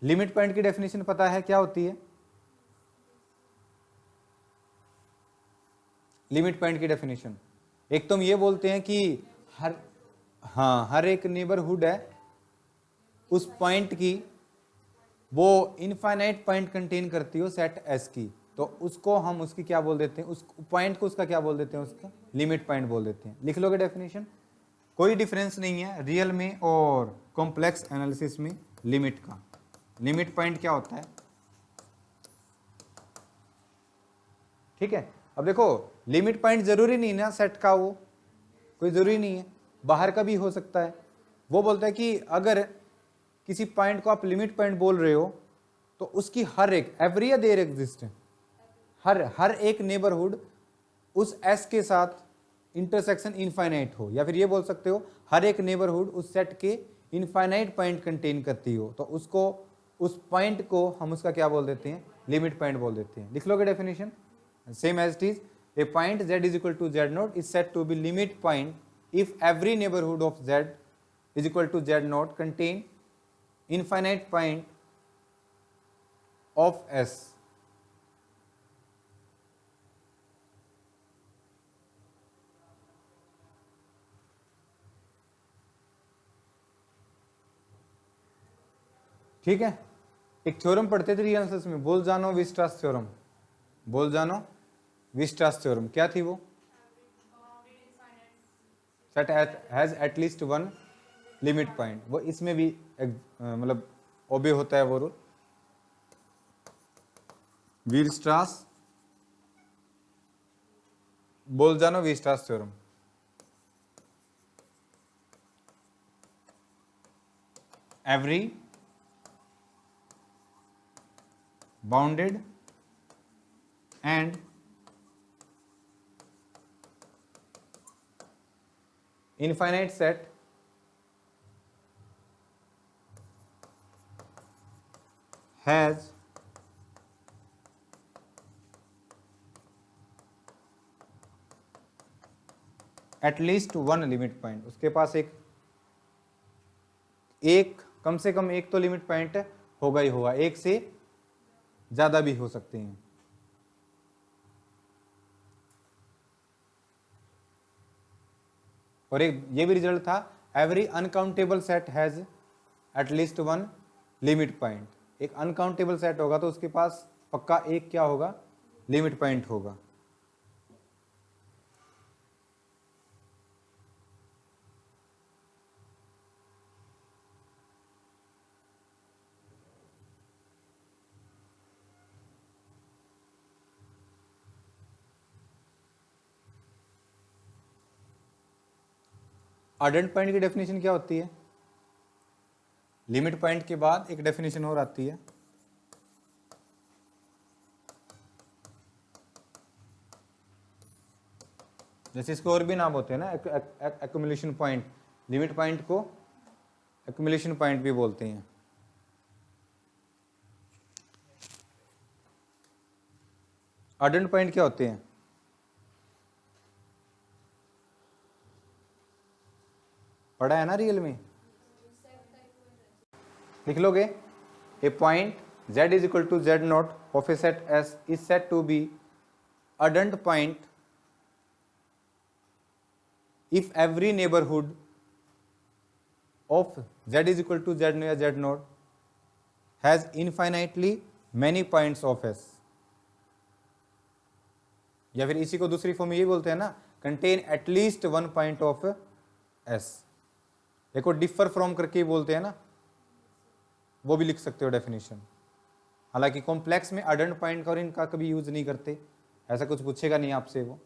Limit point की definition पता है क्या होती है? लिमिट पॉइंट की डेफिनेशन एक तो हम ये बोलते हैं कि हर एक नेबरहुड है उस पॉइंट की वो इनफाइनाइट पॉइंट कंटेन करती हो सेट एस की, तो उसको हम उसकी क्या बोल देते हैं, उस पॉइंट को उसका क्या बोल देते हैं, उसका लिमिट पॉइंट बोल देते हैं। लिख लोगे डेफिनेशन? कोई डिफरेंस नहीं है रियल में और कॉम्प्लेक्स एनालिसिस में लिमिट का। लिमिट पॉइंट क्या होता है? ठीक है, अब देखो लिमिट पॉइंट जरूरी नहीं ना सेट का, वो कोई जरूरी नहीं है, बाहर का भी हो सकता है। वो बोलता है कि अगर किसी पॉइंट को आप लिमिट पॉइंट बोल रहे हो तो उसकी हर एक एवरी देयर एग्जिस्ट हर एक नेबरहुड उस एस के साथ इंटरसेक्शन इनफाइनाइट हो, या फिर ये बोल सकते हो हर एक नेबरहुड उस सेट के इनफाइनाइट पॉइंट कंटेन करती हो, तो उसको उस पॉइंट को हम उसका क्या बोल देते हैं, लिमिट पॉइंट बोल देते हैं। लिख लोगे definition? Same as it is, a point z is equal to z not is set to be limit point if every neighbourhood of z is equal to z not contain infinite point of s। ठीक है, एक theorem पढ़ते थे real analysis में, बोल-जानो Weierstrass theorem. बोल-जानो Weierstrass theorem क्या थी वो? Set has at least one limit point, वो इसमें भी मतलब ओबे होता है वो rule. Weierstrass Bolzano Weierstrass theorem. Every bounded and infinite set has at least one limit point। उसके पास एक कम से कम एक तो लिमिट पॉइंट होगा ही होगा, एक से ज्यादा भी हो सकते हैं। और एक ये भी रिजल्ट था, every uncountable set has at least one limit point. एक अनकाउंटेबल सेट होगा तो उसके पास पक्का एक क्या होगा, लिमिट पॉइंट होगा। आर्डेंट पॉइंट की डेफिनेशन क्या होती है? लिमिट पॉइंट के बाद एक डेफिनेशन और आती है, जैसे इसको और भी नाम होते हैं ना, एक्युमुलेशन पॉइंट। लिमिट पॉइंट को एक्युमुलेशन पॉइंट भी बोलते हैं। आर्डेंट पॉइंट क्या होते हैं? पढ़ा है ना रियल में? लिख लोगे? A point z is equal to z nought of a set s is set to be adherent point if every neighborhood of z is equal to z या z not has infinitely many points of s। या फिर इसी को दूसरी form में ये बोलते हैं ना, contain at least one point of s। देखो डिफर फ्रॉम करके बोलते हैं ना, वो भी लिख सकते हो डेफिनेशन। हालांकि कॉम्प्लेक्स में आर्डेंट पॉइंट का और इनका कभी यूज नहीं करते, ऐसा कुछ पूछेगा नहीं आपसे वो,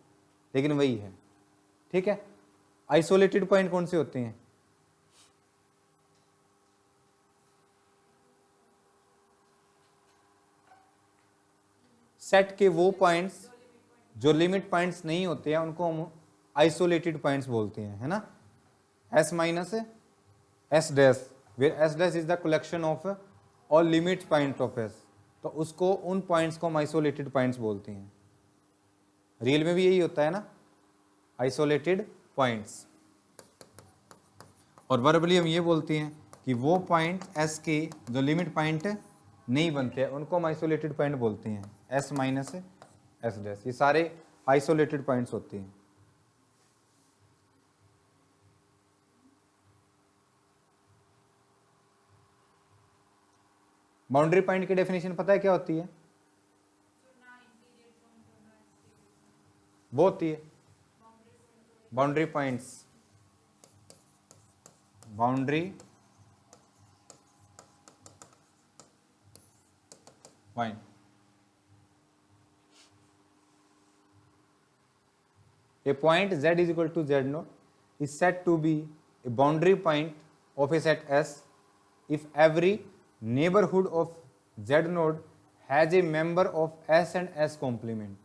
लेकिन वही है। ठीक है, आइसोलेटेड पॉइंट कौन से होते हैं? सेट के वो पॉइंट्स जो लिमिट पॉइंट्स नहीं होते हैं उनको हम आइसोलेटेड पॉइंट्स बोलते हैं, है ना। s minus s dash, where s dash is the collection of all limit point of s, तो उसको उन पॉइंट्स को हम आइसोलेटेड पॉइंट्स बोलते हैं। रियल में भी यही होता है ना, आइसोलेटेड पॉइंट्स। और वर्बली हम ये बोलते हैं कि वो पॉइंट s के जो लिमिट पॉइंट नहीं बनते हैं उनको हम आइसोलेटेड पॉइंट बोलते हैं, एस माइनस एस डैश, ये सारे आइसोलेटेड पॉइंट्स होते हैं। बाउंड्री पॉइंट की डेफिनेशन पता है क्या होती है? वो होती है boundary points, boundary point. A point z is equal to z naught is said to be a boundary point of a set S if every neighborhood of z node has a member of S and S complement।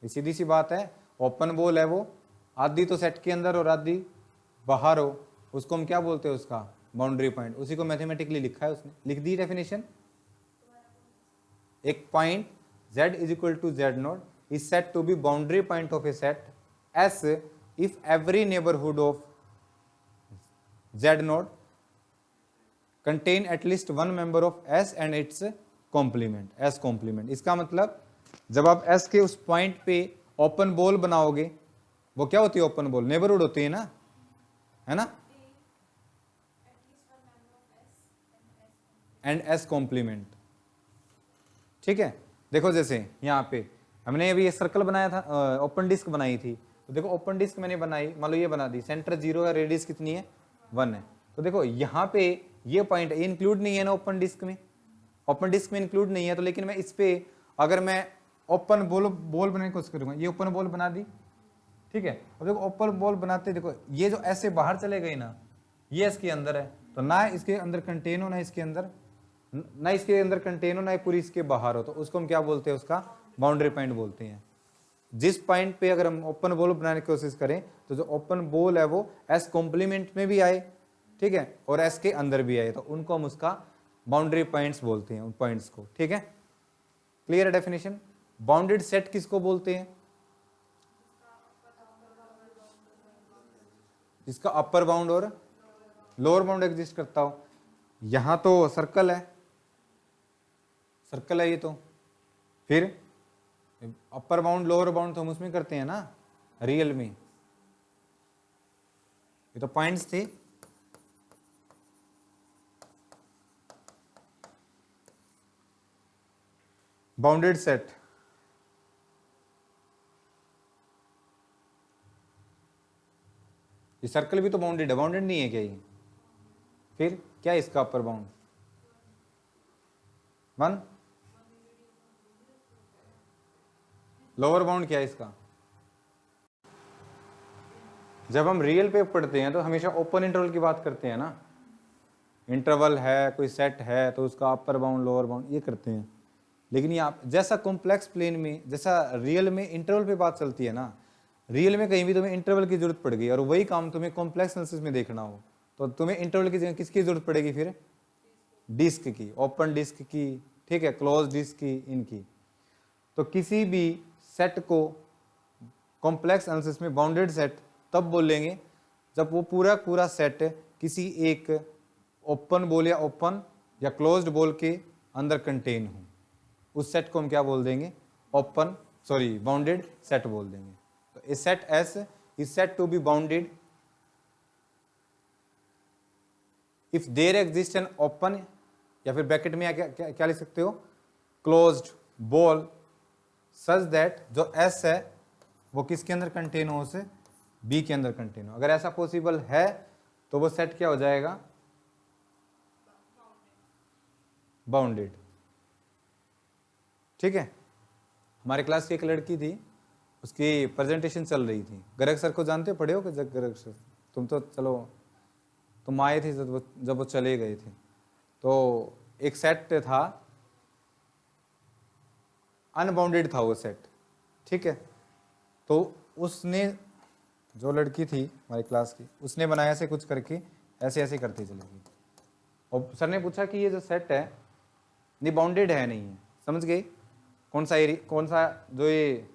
ये सीधी सी बात है, open ball है वो, आधी तो set के अंदर और आधी बाहर हो, उसको हम क्या बोलते हैं? उसका बाउंड्री पॉइंट। उसी को मैथमेटिकली लिखा है उसने, लिख दी डेफिनेशन। एक point z is equal to z naught is said to be boundary point of a set S if every neighborhood of z node contain at least one member of S and its complement, S complement। इसका मतलब जब आप S के उस point पे open ball बनाओगे, वो क्या होती है? ओपन बॉल नेबरहुड होती है ना, है ना, एंड S कॉम्प्लीमेंट। ठीक है, देखो जैसे यहाँ पे हमने अभी ये सर्कल बनाया था, ओपन डिस्क बनाई थी, तो देखो ओपन डिस्क मैंने बनाई, मान लो ये बना दी, सेंटर 0 है, रेडियस कितनी है? 1 है। तो देखो यहाँ पे ये पॉइंट ये इंक्लूड नहीं है ना ओपन डिस्क में, ओपन डिस्क में इंक्लूड नहीं है, तो लेकिन मैं इस पे अगर मैं ओपन बॉल बनाने की कोशिश करूंगा, ये ओपन बॉल बना दी, ठीक है। अब देखो ओपन बॉल बनाते देखो ये जो ऐसे बाहर चले गए ना, ये इसके अंदर है, तो ना इसके अंदर कंटेन हो ना इसके अंदर, ना इसके अंदर कंटेन हो ना पूरी इसके बाहर हो, तो उसको हम क्या बोलते हैं? उसका बाउंड्री पॉइंट बोलते हैं। जिस पॉइंट पे अगर हम ओपन बॉल बनाने की कोशिश करें तो जो ओपन बॉल है वो एस कॉम्प्लीमेंट में भी आए, ठीक है, और एस के अंदर भी आए, तो उनको हम उसका बाउंड्री पॉइंट्स बोलते हैं, उन पॉइंट्स को। ठीक है, क्लियर है डेफिनेशन? बाउंडेड सेट किसको बोलते हैं? जिसका अपर बाउंड और लोअर बाउंड एग्जिस्ट करता हो। यहां तो सर्कल है, सर्कल है ये, तो फिर अपर बाउंड लोअर बाउंड तो हम उसमें करते हैं ना, रियल में। ये तो पॉइंट्स थे। बाउंडेड सेट, ये सर्कल भी तो बाउंडेड है, बाउंडेड नहीं है क्या ये? फिर क्या है इसका अपर बाउंड? 1। लोअर बाउंड क्या है इसका? जब हम रियल पे पढ़ते हैं तो हमेशा ओपन इंटरवल की बात करते हैं ना, इंटरवल है, कोई सेट है तो उसका अपर बाउंड लोअर बाउंड ये करते हैं। लेकिन ये जैसा कॉम्प्लेक्स प्लेन में, जैसा रियल में इंटरवल पे बात चलती है ना, रियल में कहीं भी तुम्हें इंटरवल की जरूरत पड़ गई और वही काम तुम्हें कॉम्प्लेक्स एनालिसिस में देखना हो, तो तुम्हें इंटरवल की जगह किसकी जरूरत पड़ेगी? फिर डिस्क की, ओपन डिस्क की, ठीक है, क्लोज डिस्क की, इनकी। तो किसी भी सेट को कॉम्प्लेक्स एनालिसिस में बाउंडेड सेट तब बोलेंगे जब वो पूरा पूरा सेट किसी एक ओपन बॉल या ओपन या क्लोज्ड बॉल के अंदर कंटेन हो। उस सेट को हम क्या बोल देंगे? ओपन सॉरी बाउंडेड सेट बोल देंगे। तो a set S is set to be bounded if there exist an open, या फिर ब्रैकेट में क्या लिख सकते हो? क्लोज्ड बॉल सच दैट जो एस है वो किसके अंदर कंटेन हो? उसे बी के अंदर कंटेन हो। अगर ऐसा पॉसिबल है तो वो सेट क्या हो जाएगा? बाउंडेड। ठीक है, हमारे क्लास की एक लड़की थी, उसकी प्रेजेंटेशन चल रही थी। गर्ग सर को जानते हो, पढ़े हो कि गर्ग सर? तुम तो चलो तुम आए थे जब वो चले गए थे। तो एक सेट था, अनबाउंडेड था वो सेट, ठीक है। तो उसने, जो लड़की थी हमारी क्लास की, उसने बनाया से कुछ करके ऐसे ऐसे करती चली गई, और सर ने पूछा कि ये जो सेट है ये बाउंडेड है नहीं है। समझ गए कौन सा एरिया, कौन सा जो ये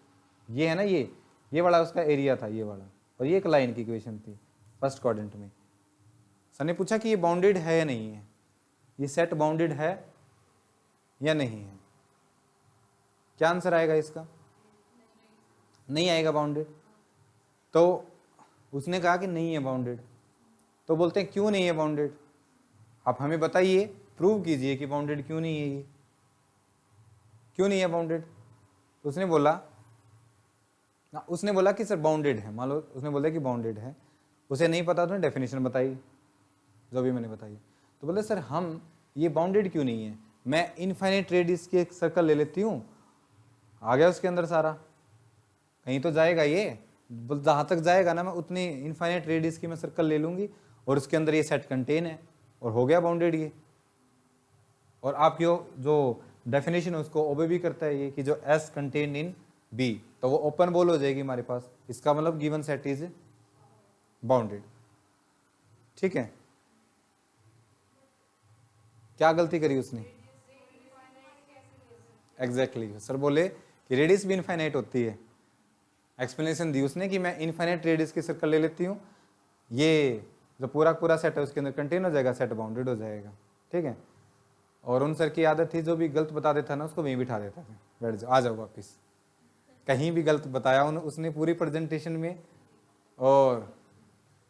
है ना, ये वाला उसका एरिया था, ये वाला, और ये एक लाइन की इक्वेशन थी फर्स्ट क्वाड्रेंट में। सर ने पूछा कि ये बाउंडेड है या नहीं है, ये सेट बाउंडेड है या नहीं है? क्या आंसर आएगा इसका? नहीं आएगा बाउंडेड। तो उसने कहा कि नहीं है बाउंडेड, तो बोलते हैं क्यों नहीं है बाउंडेड? आप हमें बताइए, प्रूव कीजिए कि बाउंडेड क्यों नहीं है, ये क्यों नहीं है बाउंडेड। तो उसने बोला कि सर बाउंडेड है, मान लो उसने बोला कि बाउंडेड है, उसे नहीं पता तो डेफिनेशन बताई जो भी मैंने बताई। तो बोले सर हम ये बाउंडेड क्यों नहीं है, मैं इनफाइनाइट रेडियस की एक सर्कल ले लेती हूँ, आ गया उसके अंदर सारा, कहीं तो जाएगा ये, जहाँ तक जाएगा ना मैं उतनी इनफाइनाइट रेडियस की मैं सर्कल ले लूंगी और उसके अंदर ये सेट कंटेन है और हो गया बाउंडेड ये। और आप जो डेफिनेशन है उसको ओबे भी करता है ये कि जो एस कंटेन इन बी, तो वो ओपन बॉल हो जाएगी हमारे पास, इसका मतलब गिवन सेट इज बाउंडेड। ठीक है, क्या गलती करी उसने? एग्जैक्टली सर बोले कि रेडियस भी इनफाइनाइट होती है। एक्सप्लेनेशन दी उसने कि मैं इनफाइनाइट रेडियस की सर्कल ले लेती हूँ, ये जो पूरा सेट है उसके अंदर कंटेन हो जाएगा, सेट बाउंडेड हो जाएगा। ठीक है, और उन सर की आदत थी जो भी गलत बता देता ना उसको वहीं बिठा देता था, बैठ जाओ, आ जाओ वापिस। कहीं भी गलत बताया उसने पूरी प्रेजेंटेशन में, और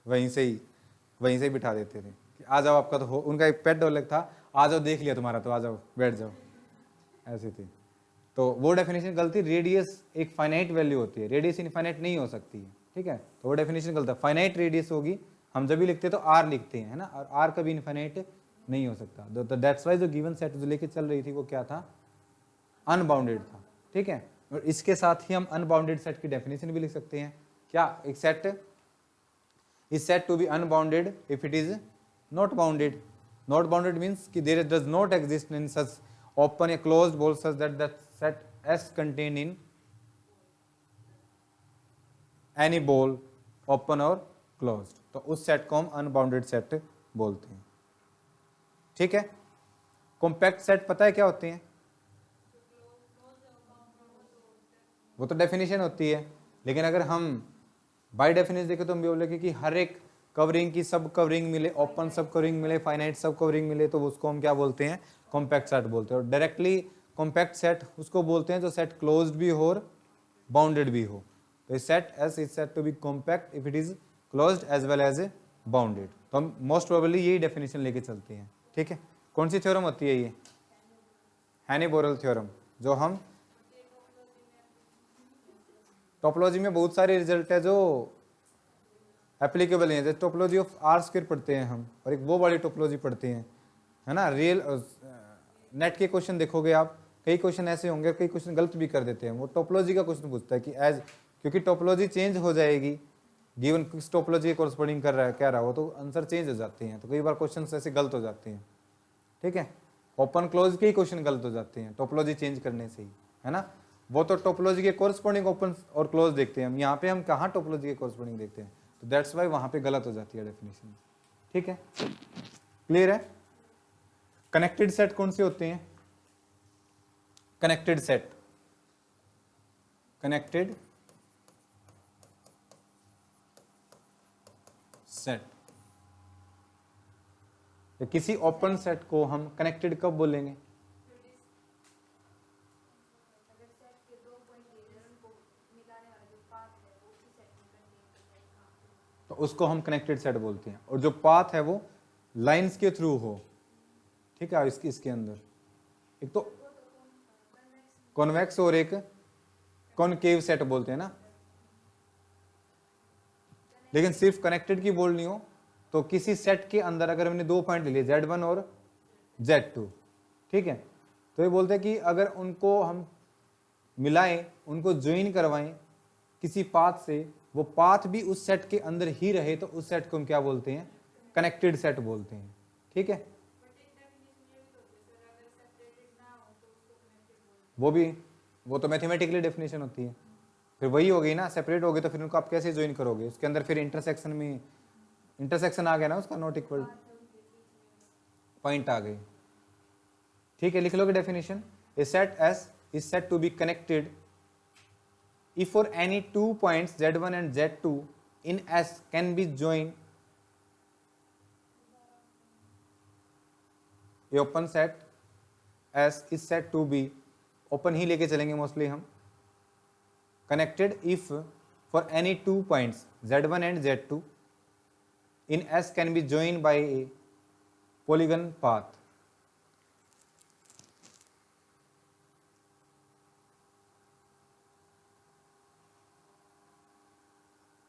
वहीं से ही बिठा देते थे कि आ जाओ, आपका तो हो, उनका एक पेट डॉग था, आ जाओ देख लिया तुम्हारा तो आ जाओ बैठ जाओ, ऐसी थी। तो वो डेफिनेशन गलत थी, रेडियस एक फाइनाइट वैल्यू होती है, रेडियस इनफाइनाइट नहीं हो सकती है। ठीक है, तो वो डेफिनेशन गलत है। फाइनाइट रेडियस होगी, हम जब भी लिखते हैं तो आर लिखते हैं, है ना, और आर कभी इनफाइनाइट नहीं हो सकता। तो दैट्स वाई जो गिवन सेट जो लेके चल रही थी वो क्या था? अनबाउंडेड था। ठीक है, और इसके साथ ही हम अनबाउंडेड सेट की डेफिनेशन भी लिख सकते हैं। क्या? एक set is said to be unbounded if it is not bounded. Not bounded means कि there does not exist in such open a closed ball such that that set S contained in any ball open or closed, तो उस set को हम unbounded set बोलते हैं। ठीक है, compact set पता है क्या होते हैं? वो तो डेफिनेशन होती है, लेकिन अगर हम बाय डेफिनेशन देखें तो हम बोलेंगे कि हर एक कवरिंग की सब कवरिंग मिले, ओपन सब कवरिंग मिले, फाइनाइट सब कवरिंग मिले, तो उसको हम क्या बोलते हैं? कॉम्पैक्ट सेट बोलते हैं। और डायरेक्टली कॉम्पैक्ट सेट उसको बोलते हैं जो सेट क्लोज्ड भी हो और बाउंडेड भी हो। तो set S is set to be compact if it is closed as well as bounded. तो हम मोस्ट प्रोबेबली यही डेफिनेशन लेके चलते हैं। ठीक है, कौन सी थ्योरम होती है ये? हैनी-बोरेल थ्योरम, जो हम टोपोलॉजी में बहुत सारे रिजल्ट है जो एप्लीकेबल हैं। जैसे टोपोलॉजी ऑफ आर स्क्वायर पढ़ते हैं हम, और एक वो वाली टोपोलॉजी पढ़ते हैं, है ना। रियल नेट के क्वेश्चन देखोगे आप, कई क्वेश्चन ऐसे होंगे, कई क्वेश्चन गलत भी कर देते हैं। वो टोपोलॉजी का क्वेश्चन पूछता है कि एज, क्योंकि टोपोलॉजी चेंज हो जाएगी, गिवन किस टोपोलॉजी के कोरस्पोंडिंग कर रहा है क्या रहा हो, तो आंसर चेंज हो जाते हैं। तो कई बार क्वेश्चन ऐसे गलत हो जाते हैं। ठीक है, ओपन क्लोज के ही क्वेश्चन गलत हो जाते हैं टोपोलॉजी चेंज करने से ही, है ना। वो तो टोपोलॉजी के कोरस्पोंडिंग ओपन और क्लोज देखते हैं हम, यहाँ पे हम कहाँ टोपोलॉजी के कोरस्पोंडिंग देखते हैं, तो दैट्स वाई वहां पे गलत हो जाती है डेफिनेशन। ठीक है, क्लियर है। कनेक्टेड सेट कौन से होते हैं? कनेक्टेड सेट, कनेक्टेड सेट, तो किसी ओपन सेट को हम कनेक्टेड कब बोलेंगे? तो उसको हम कनेक्टेड सेट बोलते हैं। और जो पाथ है वो लाइंस के थ्रू हो। ठीक है, इसके अंदर एक तो कॉन्वेक्स और एक कॉनकेव सेट बोलते हैं ना। लेकिन सिर्फ कनेक्टेड की बोलनी हो तो किसी सेट के अंदर अगर हमने दो पॉइंट ले लिए Z1 और Z2, ठीक है, तो ये बोलते हैं कि अगर उनको हम मिलाएं, उनको ज्वाइन करवाएं किसी पाथ से, वो पाथ भी उस सेट के अंदर ही रहे, तो उस सेट को हम क्या बोलते हैं? कनेक्टेड सेट बोलते हैं। ठीक है, वो तो मैथमेटिकली डेफिनेशन होती है, फिर वही हो गई ना, सेपरेट हो गई तो फिर उनको आप कैसे ज्वाइन करोगे? उसके अंदर फिर इंटरसेक्शन आ गया ना उसका, नॉट इक्वल पॉइंट आ गई। ठीक है, लिख लोगे definition. A set S is set to be connected if for any 2 points Z1 and Z2 in S can be joined, a open set S is set to be, open ही लेके चलेंगे mostly हम, connected if for any two points z1 and z2 in S can be joined by a polygon path.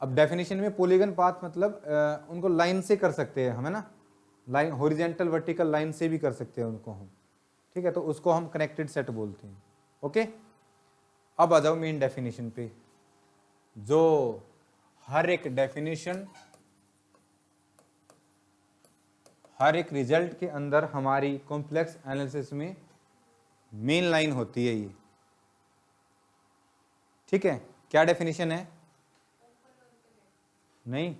अब definition में polygon path मतलब उनको line से कर सकते हैं हम, है ना, लाइन हॉरिजेंटल वर्टिकल लाइन से भी कर सकते हैं उनको हम, ठीक है, तो उसको हम कनेक्टेड सेट बोलते हैं। ओके, अब आ जाओ मेन डेफिनेशन पे, जो हर एक डेफिनेशन, हर एक रिजल्ट के अंदर हमारी कॉम्प्लेक्स एनालिसिस में मेन लाइन होती है ये, ठीक है। क्या डेफिनेशन है? नहीं,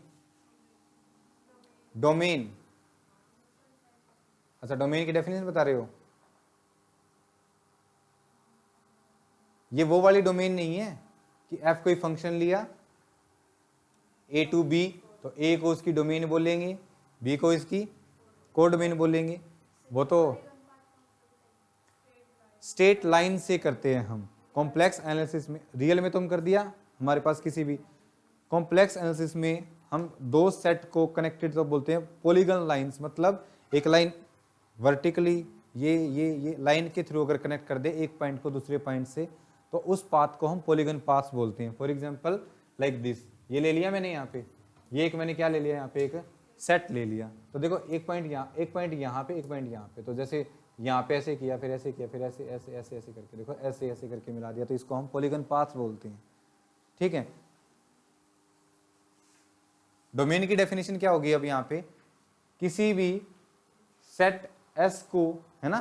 डोमेन। अच्छा, डोमेन की डेफिनेशन बता रहे हो? ये वो वाली डोमेन नहीं है कि f कोई फंक्शन लिया a टू b, तो a को उसकी डोमेन बोलेंगे, b को इसकी को डोमेन बोलेंगे, वो तो स्टेट लाइन से करते हैं हम कॉम्प्लेक्स एनालिसिस में। रियल में तो हम कर दिया, हमारे पास किसी भी कॉम्प्लेक्स एनालिसिस में हम दो सेट को कनेक्टेड तो बोलते हैं पॉलीगन लाइंस, मतलब एक लाइन वर्टिकली ये लाइन के थ्रू अगर कनेक्ट कर दे एक पॉइंट को दूसरे पॉइंट से, तो उस पाथ को हम पॉलीगन पाथ बोलते हैं। फॉर एग्जांपल लाइक दिस, ये ले लिया मैंने यहाँ पे, ये एक मैंने क्या ले लिया यहाँ पे, एक सेट ले लिया, तो देखो एक पॉइंट यहाँ, एक पॉइंट यहाँ पे, एक पॉइंट यहाँ पे, तो जैसे यहाँ पे ऐसे किया, फिर ऐसे किया, फिर ऐसे ऐसे ऐसे ऐसे करके देखो ऐसे ऐसे करके मिला दिया, तो इसको हम पॉलीगन पाथ बोलते हैं, ठीक है। डोमेन की डेफिनेशन क्या होगी अब यहाँ पे, किसी भी सेट एस को, है ना,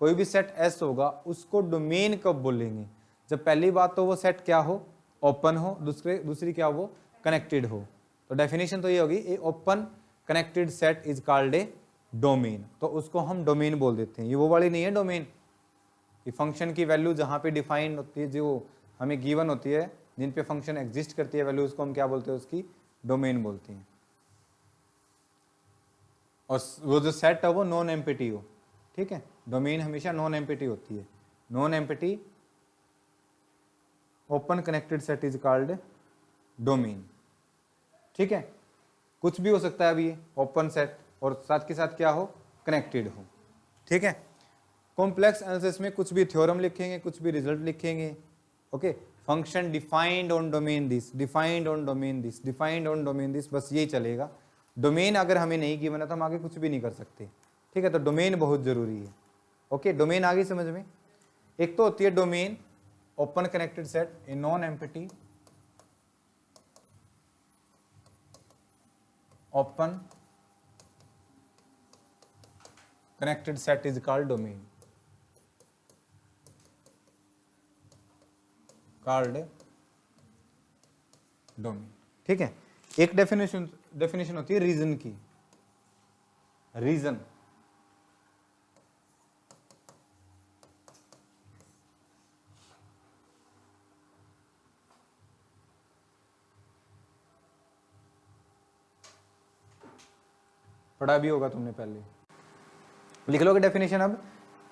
कोई भी सेट एस होगा उसको डोमेन कब बोलेंगे, जब पहली बात तो वो सेट क्या हो, ओपन हो, दूसरी क्या हो, कनेक्टेड हो। तो डेफिनेशन तो ये होगी, a open connected set is called a domain, तो उसको हम डोमेन बोल देते हैं। ये वो वाली नहीं है डोमेन, ये फंक्शन की वैल्यू जहाँ पे डिफाइन होती है, जो हमें गिवन होती है, जिन पे फंक्शन एग्जिस्ट करती है वैल्यू, उसको हम क्या बोलते हैं, उसकी डोमेन बोलते हैं। और वो जो सेट है वो नॉन एम्प्टी हो, ठीक है, डोमेन हमेशा नॉन एम्प्टी होती है। Non empty open connected set is called domain, ठीक है। कुछ भी हो सकता है अभी ये ओपन सेट, और साथ के साथ क्या हो, कनेक्टेड हो, ठीक है। कॉम्प्लेक्स एनालिसिस में कुछ भी थ्योरम लिखेंगे, कुछ भी रिजल्ट लिखेंगे, okay, function defined on domain this, defined on domain this, defined on domain this, बस यही चलेगा। डोमेन अगर हमें नहीं गिवन है तो हम आगे कुछ भी नहीं कर सकते, ठीक है, तो डोमेन बहुत जरूरी है। ओके, डोमेन आ गई समझ में। एक तो होती है domain open connected set, a non empty open connected set is called domain, called domain, ठीक है। एक डेफिनेशन होती है रीजन की, रीजन, पढ़ा भी होगा तुमने पहले, लिख लोगे डेफिनेशन। अब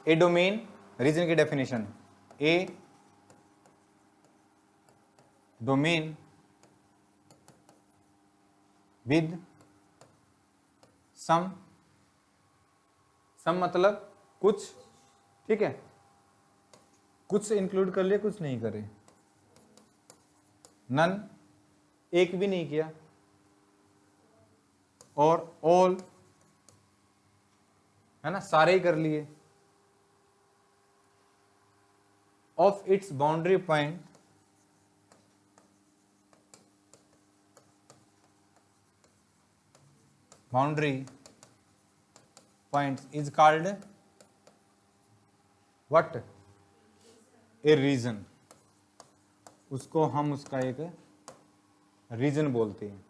ए डोमेन, रीजन की definition, a domain with some मतलब कुछ, ठीक है, कुछ इंक्लूड कर लिया, कुछ नहीं करे, नन एक भी नहीं किया, और ऑल, है ना, सारे ही कर लिए, of its boundary point boundary point is called what, a region, उसको हम उसका एक रीजन बोलते हैं,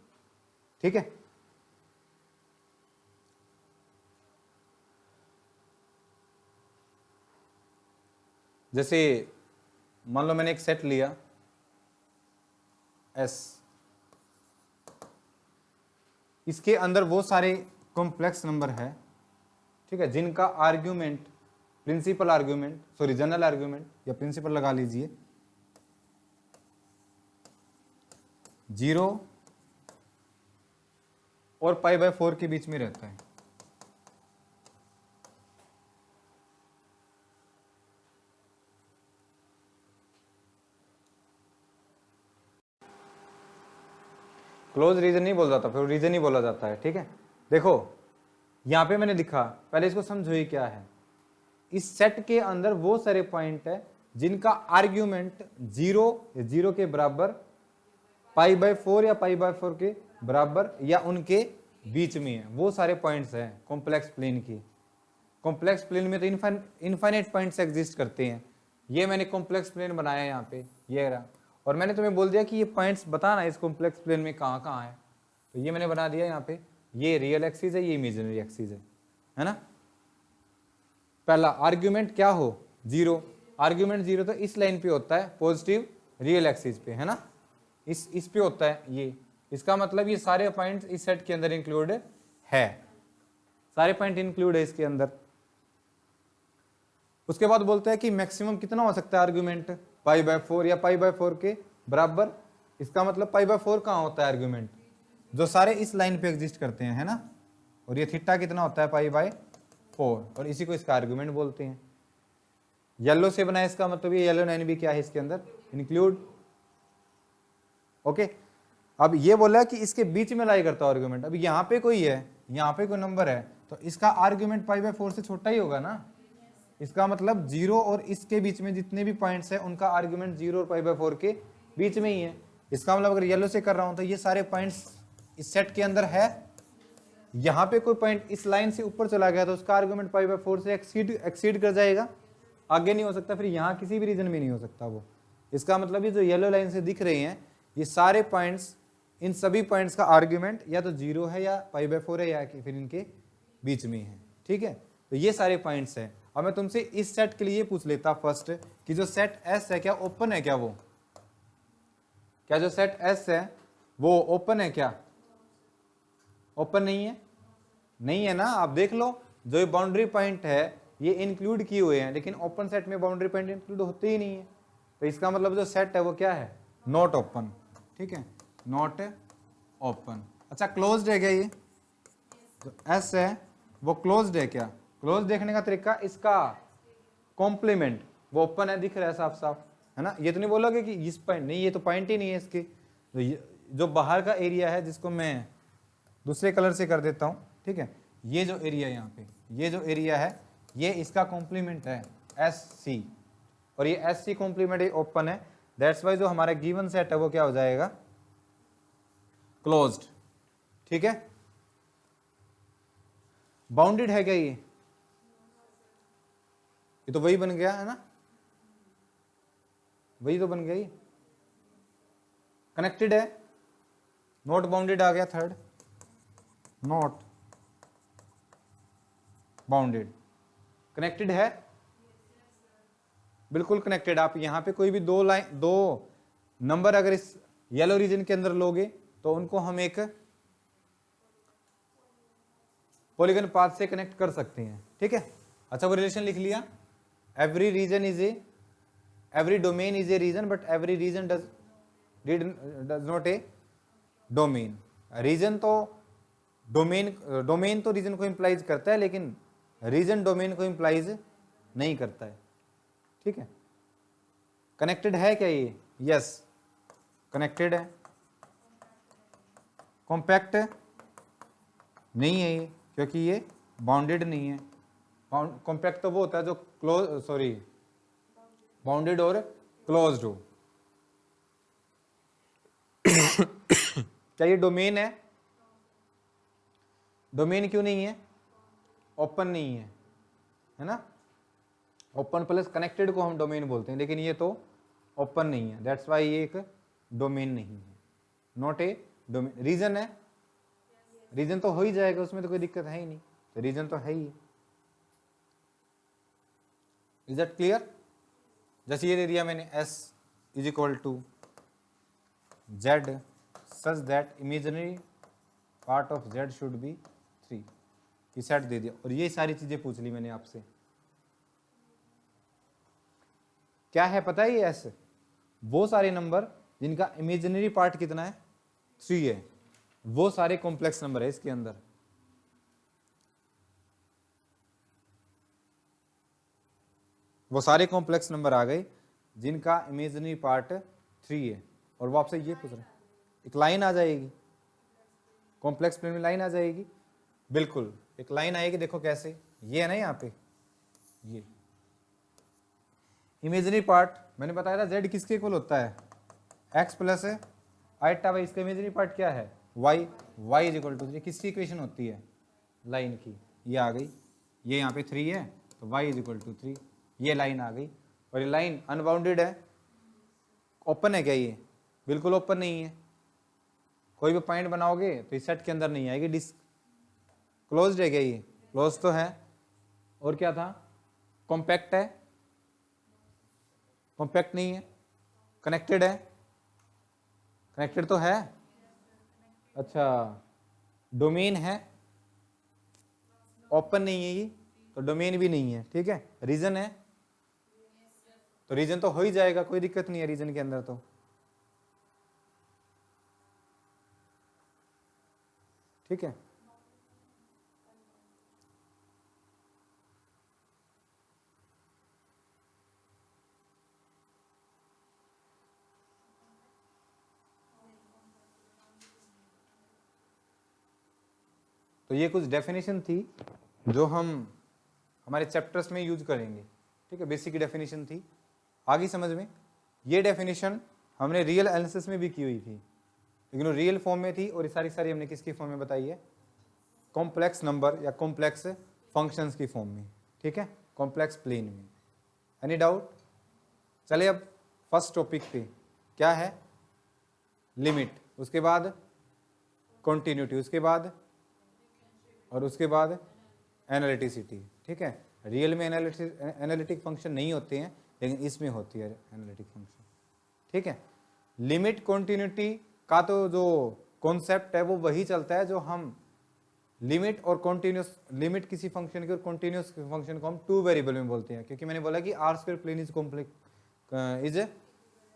ठीक है। जैसे मान लो मैंने एक सेट लिया एस, इसके अंदर वो सारे कॉम्प्लेक्स नंबर है, ठीक है, जिनका argument principal argument sorry general argument या प्रिंसिपल लगा लीजिए 0 और π/4 के बीच में रहता है। क्लोज रीजन नहीं बोला जाता, फिर रीजन ही बोला जाता है। ठीक है, देखो यहां पे मैंने लिखा, पहले इसको समझो ये क्या है। इस सेट के अंदर वो सारे पॉइंट है जिनका आर्ग्यूमेंट 0 के बराबर π/4 या π/4 के बराबर या उनके बीच में है, वो सारे पॉइंट्स हैं कॉम्प्लेक्स प्लेन की। कॉम्प्लेक्स प्लेन में तो इनफाइनाइट पॉइंट्स एग्जिस्ट करते हैं। ये मैंने कॉम्प्लेक्स प्लेन बनाया यहाँ पे, ये रहा, और मैंने तुम्हें बोल दिया कि ये पॉइंट्स बताना इस कॉम्प्लेक्स प्लेन में कहाँ कहाँ है, तो ये मैंने बना दिया यहाँ पे। ये रियल एक्सिस है, ये इमेजिनरी एक्सिस है ना। पहला आर्ग्यूमेंट क्या हो 0, आर्ग्यूमेंट 0 तो इस लाइन पे होता है पॉजिटिव रियल एक्सिस पे, है ना, इस पे होता है ये। इसका मतलब ये सारे पॉइंट्स इस सेट के अंदर इंक्लूड है, सारे पॉइंट इंक्लूड है इसके अंदर। उसके बाद बोलते हैं कि मैक्सिमम कितना हो सकता है आर्ग्यूमेंट, π/4 या π/4 के बराबर। इसका मतलब π/4 कहाँ होता है आर्ग्यूमेंट, जो सारे इस लाइन पे एग्जिस्ट करते हैं, है ना। और ये थीटा कितना होता है π/4, और इसी को इसका आर्ग्यूमेंट बोलते हैं। येलो से बनाया, इसका मतलब ये येलो लाइन भी क्या है इसके अंदर इंक्लूड। ओके, अब ये बोला कि इसके बीच में लाई करता है आर्ग्यूमेंट। अब यहाँ पे कोई है, यहाँ पे कोई नंबर है, तो इसका आर्ग्यूमेंट π/4 से छोटा ही होगा ना। इसका मतलब 0 और इसके बीच में जितने भी पॉइंट्स है उनका आर्ग्यूमेंट 0 और π/4 के बीच में ही है। इसका मतलब अगर येलो से कर रहा हूं तो ये सारे पॉइंट्स इस सेट के अंदर है। यहाँ पे कोई पॉइंट इस लाइन से ऊपर चला गया तो उसका आर्ग्यूमेंट π/4 से एक्सीड कर जाएगा, आगे नहीं हो सकता, फिर यहाँ किसी भी रीजन में नहीं हो सकता वो। इसका मतलब ये जो येलो लाइन से दिख रहे हैं ये सारे पॉइंट्स, इन सभी पॉइंट्स का आर्ग्यूमेंट या तो 0 है या π/4 है या फिर इनके बीच में है। ठीक है, तो ये सारे पॉइंट्स हैं। अब मैं तुमसे इस सेट के लिए पूछ लेता फर्स्ट कि जो सेट S है क्या ओपन है, क्या वो, क्या जो सेट S है वो ओपन है क्या? ओपन नहीं है, नहीं है ना। आप देख लो, जो ये बाउंड्री पॉइंट है ये इंक्लूड किए हुए हैं, लेकिन ओपन सेट में बाउंड्री पॉइंट इंक्लूड होते ही नहीं है। तो इसका मतलब जो सेट है वो क्या है, नॉट ओपन। ठीक है, नॉट ओपन। अच्छा, क्लोज्ड है क्या ये जो S है वो क्लोज्ड है क्या? क्लोज देखने का तरीका, इसका कॉम्प्लीमेंट वो ओपन है, दिख रहा है साफ साफ, है ना। ये तो नहीं बोलोगे कि इस पॉइंट नहीं, ये तो पॉइंट ही नहीं है इसके। जो बाहर का एरिया है जिसको मैं दूसरे कलर से कर देता हूँ, ठीक है, ये जो एरिया यहाँ पे, ये जो एरिया है ये इसका कॉम्प्लीमेंट है SC, और ये SC कॉम्प्लीमेंट ओपन है। दैट्स वाई जो हमारा गिवन सेट है वो क्या हो जाएगा, क्लोज्ड। ठीक है, बाउंडेड है क्या ये तो वही बन गया है ना, वही तो बन गया ये। कनेक्टेड है, नॉट बाउंडेड आ गया थर्ड, नॉट बाउंडेड। कनेक्टेड है, बिल्कुल कनेक्टेड। आप यहां पे कोई भी दो नंबर अगर इस येलो रीजन के अंदर लोगे तो उनको हम एक पॉलीगन पाथ से कनेक्ट कर सकते हैं। ठीक है, अच्छा वो रिलेशन लिख लिया, every region is every domain is a region but every region does not a domain। Region तो डोमेन तो रीजन को इंप्लाइज करता है, लेकिन रीजन डोमेन को इंप्लाइज नहीं करता है। ठीक है, कनेक्टेड है क्या ये? यस, कनेक्टेड है। कॉम्पैक्ट नहीं है ये, क्योंकि ये बाउंडेड नहीं है। कॉम्पैक्ट तो वो होता है जो बाउंडेड और क्लोज्ड हो। क्या ये डोमेन है? डोमेन क्यों नहीं है? ओपन नहीं है, है ना। ओपन प्लस कनेक्टेड को हम डोमेन बोलते हैं, लेकिन ये तो ओपन नहीं है, दैट्स वाई ये एक डोमेन नहीं है, नॉट ए डोमेन। रीजन है, रीजन तो हो ही जाएगा, उसमें तो कोई दिक्कत है ही नहीं, तो रीजन तो है ही। Is that clear? जैसे ये दे दिया मैंने S is equal to Z such that imaginary part of Z should be 3। कि सेट दे दिया और ये सारी चीजें पूछ ली मैंने आपसे। क्या है पता है ये एस? वो सारे नंबर जिनका इमेजिनरी पार्ट कितना है 3 है, वो सारे कॉम्प्लेक्स नंबर है इसके अंदर। वो सारे कॉम्प्लेक्स नंबर आ गए जिनका इमेजिनरी पार्ट 3 है। और वो आपसे ये पूछ रहे हैं, एक लाइन आ जाएगी कॉम्प्लेक्स प्लेन में, लाइन आ जाएगी, बिल्कुल एक लाइन आएगी। देखो कैसे, ये है ना यहाँ पे, ये इमेजिनरी पार्ट मैंने बताया था z किसके इक्वल होता है, x प्लस है आइटा वाई। इसका इमेजिनरी पार्ट क्या है y, y is equal to 3। किसकी इक्वेशन होती है, लाइन की। ये आ गई, ये यहाँ पे 3 है तो y इज इक्वल टू 3, ये लाइन आ गई। और ये लाइन अनबाउंडेड है, ओपन है क्या ये, बिल्कुल ओपन नहीं है। कोई भी पॉइंट बनाओगे तो इस सेट के अंदर नहीं आएगी, डिस्क क्लोज्ड है क्या ये, क्लोज तो है। और क्या था, कॉम्पैक्ट है, कॉम्पैक्ट नहीं है, कनेक्टेड है, कनेक्टेड तो है, अच्छा डोमेन है, ओपन नहीं है ये तो डोमेन भी नहीं है, ठीक है। रीजन है तो रीजन तो हो ही जाएगा, कोई दिक्कत नहीं है रीजन के अंदर। तो ठीक है, तो ये कुछ डेफिनेशन थी जो हम हमारे चैप्टर्स में यूज करेंगे, ठीक है। बेसिक डेफिनेशन थी, आगे समझ में। ये डेफिनेशन हमने रियल एनालिसिस में भी की हुई थी, लेकिन वो रियल फॉर्म में थी, और ये सारी हमने किसकी फॉर्म में बताई है, कॉम्प्लेक्स नंबर या कॉम्प्लेक्स फंक्शंस की फॉर्म में, ठीक है, कॉम्प्लेक्स प्लेन में। Any doubt? चले अब फर्स्ट टॉपिक पे, क्या है, लिमिट, उसके बाद कॉन्टिन्यूटी, उसके बाद और उसके बाद एनालिटिसिटी, ठीक है। रियल में एनालिटिक फंक्शन नहीं होते हैं, लेकिन इसमें होती है एनालिटिक फंक्शन, ठीक है। लिमिट कॉन्टिन्यूटी का तो जो कॉन्सेप्ट है वो वही चलता है जो हम लिमिट और कॉन्टिन्यूस, लिमिट किसी फंक्शन की और कॉन्टिन्यूस फंक्शन को हम 2 वेरिएबल में बोलते हैं, क्योंकि मैंने बोला कि R square plane is complex is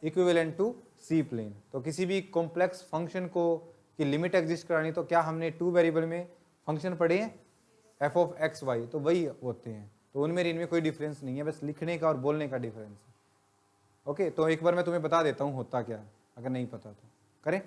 equivalent to C plane. तो किसी भी कॉम्प्लेक्स फंक्शन को की लिमिट एग्जिस्ट करानी तो क्या हमने 2 वेरिएबल में फंक्शन पढ़े हैं, एफ ऑफ एक्स वाई, तो वही होते हैं। तो उनमें इनमें कोई डिफरेंस नहीं है, बस लिखने का और बोलने का डिफरेंस है। ओके, तो एक बार मैं तुम्हें बता देता हूँ होता क्या, अगर नहीं पता तो करें।